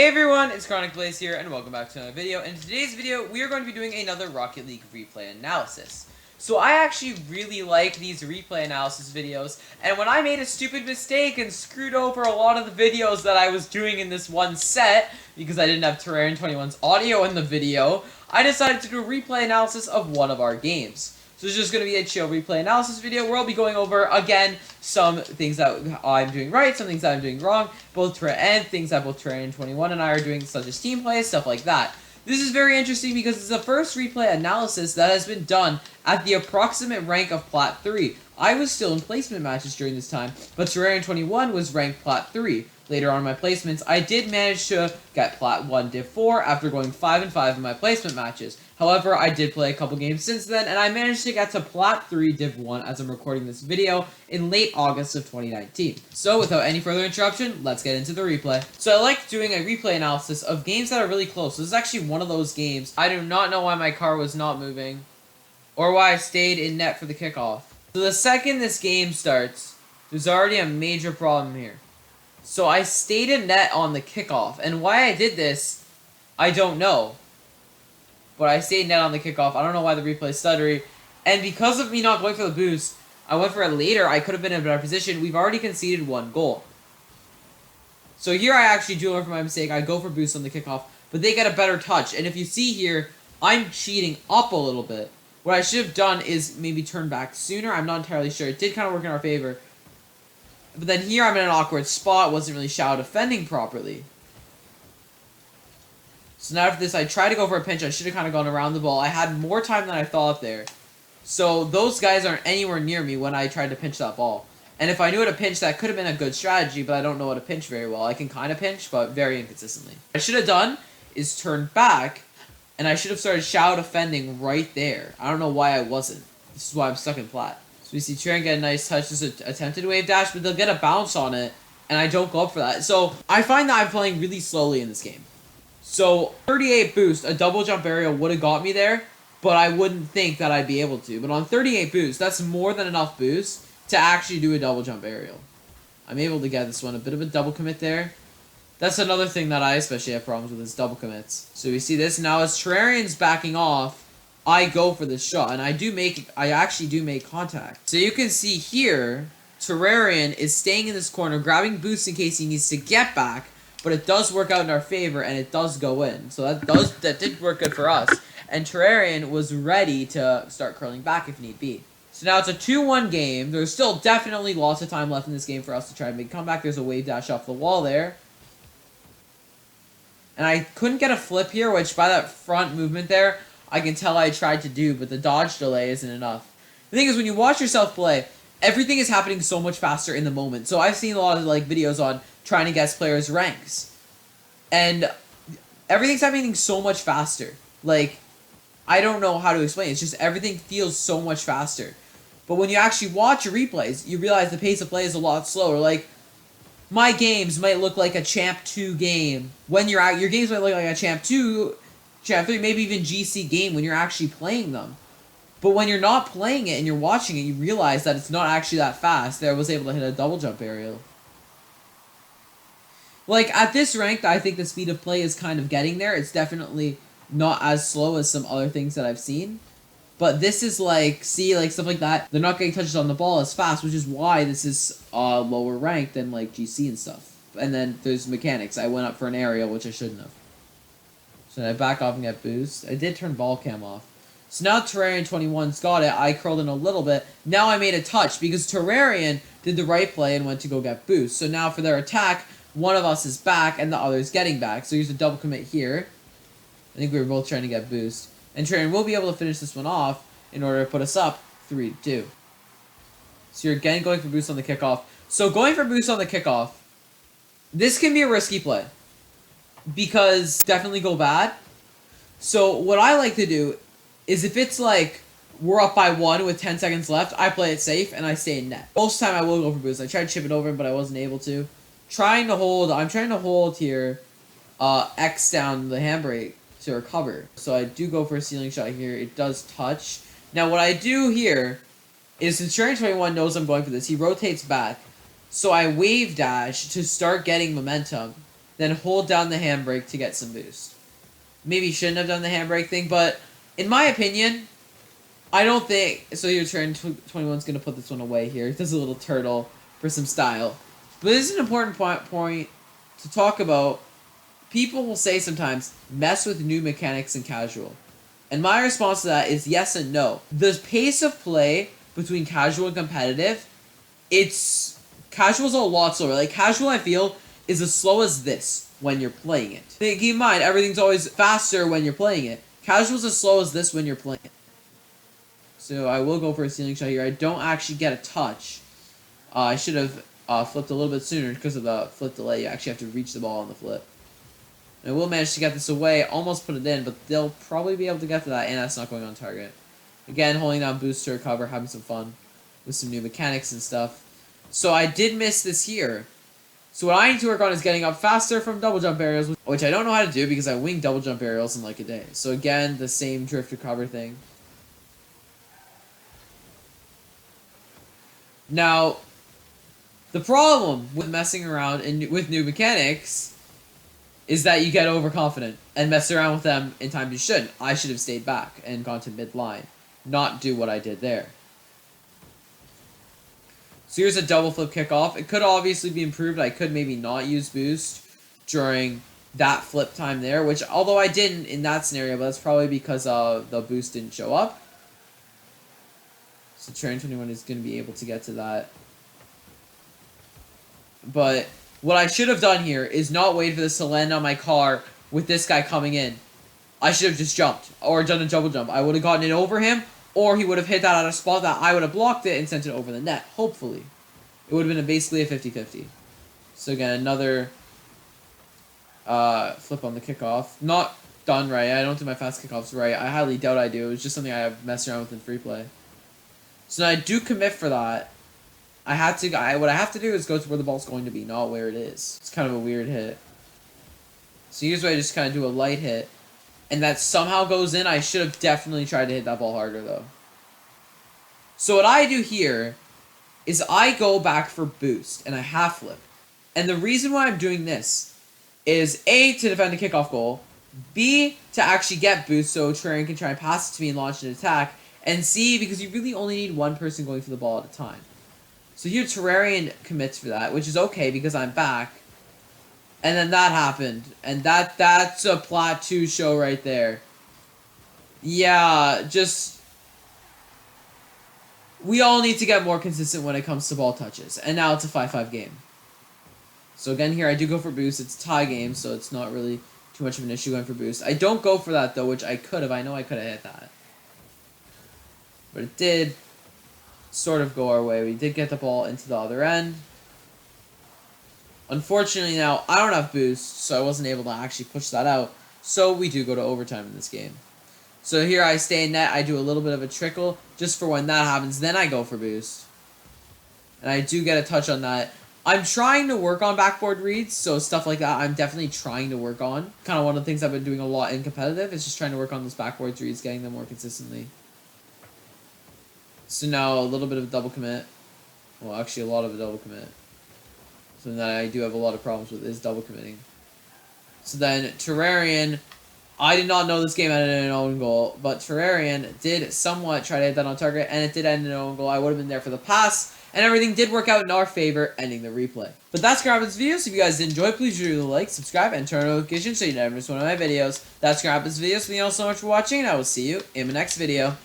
Hey everyone, it's Chronic Blaze here, and welcome back to another video. In today's video, we are going to be doing another Rocket League replay analysis. So I actually really like these replay analysis videos, and when I made a stupid mistake and screwed over a lot of the videos that I was doing in this one set, because I didn't have Terrarian 21's audio in the video, I decided to do a replay analysis of one of our games. So it's just going to be a chill replay analysis video where I'll be going over, again, some things that I'm doing right, some things that I'm doing wrong, and things that both Terrarian 21 and I are doing, such as team play, stuff like that. This is very interesting because it's the first replay analysis that has been done at the approximate rank of Plat 3. I was still in placement matches during this time, but Terrarian 21 was ranked Plat 3. Later on in my placements, I did manage to get Plat 1 Div 4 after going 5-5 in my placement matches. However, I did play a couple games since then, and I managed to get to Plat 3 Div 1 as I'm recording this video in late August of 2019. So, without any further interruption, let's get into the replay. So, I like doing a replay analysis of games that are really close. This is actually one of those games. I do not know why my car was not moving, or why I stayed in net for the kickoff. So, the second this game starts, there's already a major problem here. So I stayed in net on the kickoff, and why I did this, I don't know. But I stayed in net on the kickoff. I don't know why the replay is stuttery. And because of me not going for the boost, I went for it later. I could have been in a better position. We've already conceded one goal. So here I actually do learn from my mistake. I go for boost on the kickoff, but they get a better touch. And if you see here, I'm cheating up a little bit. What I should have done is maybe turn back sooner. I'm not entirely sure. It did kind of work in our favor. But then here I'm in an awkward spot, wasn't really Shoutout defending properly. So now after this, I tried to go for a pinch. I should have kind of gone around the ball. I had more time than I thought there. So those guys aren't anywhere near me when I tried to pinch that ball. And if I knew how to pinch, that could have been a good strategy, but I don't know how to pinch very well. I can kind of pinch, but very inconsistently. What I should have done is turn back, and I should have started Shoutout defending right there. I don't know why I wasn't. This is why I'm stuck in plat. We see Terrarian get a nice touch, just an attempted wave dash, but they'll get a bounce on it, and I don't go up for that. So, I find that I'm playing really slowly in this game. So, 38 boost, a double jump aerial would have got me there, but I wouldn't think that I'd be able to. But on 38 boost, that's more than enough boost to actually do a double jump aerial. I'm able to get this one, a bit of a double commit there. That's another thing that I especially have problems with, is double commits. So, we see this now as Terrarian's backing off. I go for this shot, and I actually do make contact. So you can see here, Terrarian is staying in this corner, grabbing boost in case he needs to get back, but it does work out in our favor, and it does go in. So that did work good for us. And Terrarian was ready to start curling back if need be. So now it's a 2-1 game. There's still definitely lots of time left in this game for us to try and make a comeback. There's a wave dash off the wall there. And I couldn't get a flip here, which by that front movement there, I can tell I tried to do, but the dodge delay isn't enough. The thing is, when you watch yourself play, everything is happening so much faster in the moment. So I've seen a lot of videos on trying to guess players' ranks, and everything's happening so much faster. I don't know how to explain it. It's just everything feels so much faster. But when you actually watch your replays, you realize the pace of play is a lot slower. My games might look like a Champ 2 game. When you're out, your games might look like a Champ 2. Champ 3, maybe even GC game when you're actually playing them. But when you're not playing it and you're watching it, you realize that it's not actually that fast. There I was able to hit a double jump aerial. At this rank, I think the speed of play is kind of getting there. It's definitely not as slow as some other things that I've seen. But this is stuff like that. They're not getting touches on the ball as fast, which is why this is lower ranked than GC and stuff. And then there's mechanics. I went up for an aerial, which I shouldn't have. So I back off and get boost. I did turn ball cam off. So now Terrarian 21's got it. I curled in a little bit. Now I made a touch because Terrarian did the right play and went to go get boost. So now for their attack, one of us is back and the other is getting back. So here's a double commit here. I think we were both trying to get boost. And Terrarian will be able to finish this one off in order to put us up 3-2. So you're again going for boost on the kickoff. So going for boost on the kickoff, this can be a risky play, because definitely go bad. So what I like to do is if it's we're up by 1 with 10 seconds left, I play it safe and I stay in net. Most of the time I will go for boost. I tried to chip it over him, but I wasn't able to. I'm trying to hold here, X down the handbrake to recover. So I do go for a ceiling shot here. It does touch. Now what I do here is, since Terrarian 21 knows I'm going for this, he rotates back. So I wave dash to start getting momentum. then hold down the handbrake to get some boost. Maybe shouldn't have done the handbrake thing, but in my opinion, I don't think... So your turn 21's going to put this one away here. It does a little turtle for some style. But this is an important point to talk about. People will say sometimes, mess with new mechanics in casual. And my response to that is yes and no. The pace of play between casual and competitive, casual's a lot slower. Like, casual, I feel, is as slow as this when you're playing it. Keep in mind, everything's always faster when you're playing it. Casual's as slow as this when you're playing it. So I will go for a ceiling shot here. I don't actually get a touch. I should have flipped a little bit sooner because of the flip delay. You actually have to reach the ball on the flip. And I will manage to get this away, almost put it in, but they'll probably be able to get to that, and that's not going on target. Again, holding down boost to recover, having some fun with some new mechanics and stuff. So I did miss this here. So what I need to work on is getting up faster from double jump aerials, which I don't know how to do because I wing double jump aerials in like a day. So again, the same drift recover thing. Now, the problem with messing around with new mechanics is that you get overconfident and mess around with them in times you shouldn't. I should have stayed back and gone to mid-line, not do what I did there. So here's a double flip kickoff. It could obviously be improved. I could maybe not use boost during that flip time there, which although I didn't in that scenario, but that's probably because the boost didn't show up. So turn 21 is going to be able to get to that. But what I should have done here is not wait for this to land on my car with this guy coming in. I should have just jumped or done a double jump. I would have gotten it over him, or he would have hit that at a spot that I would have blocked it and sent it over the net, hopefully. It would have been basically a 50-50. So again, another flip on the kickoff. Not done right. I don't do my fast kickoffs right. I highly doubt I do. It was just something I have messed around with in free play. So now I do commit for that. What I have to do is go to where the ball's going to be, not where it is. It's kind of a weird hit. So here's where I just kind of do a light hit. And that somehow goes in. I should have definitely tried to hit that ball harder, though. So what I do here is I go back for boost, and I half flip. And the reason why I'm doing this is A, to defend a kickoff goal, B, to actually get boost so Terrarian can try and pass it to me and launch an attack, and C, because you really only need one person going for the ball at a time. So here Terrarian commits for that, which is okay because I'm back. And then that happened. And that's a plot 2 show right there. Yeah, just... We all need to get more consistent when it comes to ball touches. And now it's a 5-5 game. So again here I do go for boost. It's a tie game, so it's not really too much of an issue going for boost. I don't go for that though, which I could have. I know I could have hit that. But it did sort of go our way. We did get the ball into the other end. Unfortunately now, I don't have boost, so I wasn't able to actually push that out. So we do go to overtime in this game. So here I stay in net. I do a little bit of a trickle just for when that happens. Then I go for boost. And I do get a touch on that. I'm trying to work on backboard reads, so stuff like that I'm definitely trying to work on. Kind of one of the things I've been doing a lot in competitive is just trying to work on those backboard reads, getting them more consistently. So now a little bit of a double commit. Well, actually a lot of a double commit. Something that I do have a lot of problems with is double committing. So then Terrarian, I did not know this game ended in an own goal, but Terrarian did somewhat try to hit that on target, and it did end in an own goal. I would have been there for the pass, and everything did work out in our favor, ending the replay. But that's going to wrap this video. So if you guys did enjoy, please do like, subscribe, and turn on notifications so you never miss one of my videos. That's going to wrap this video. So thank you all so much for watching, and I will see you in the next video.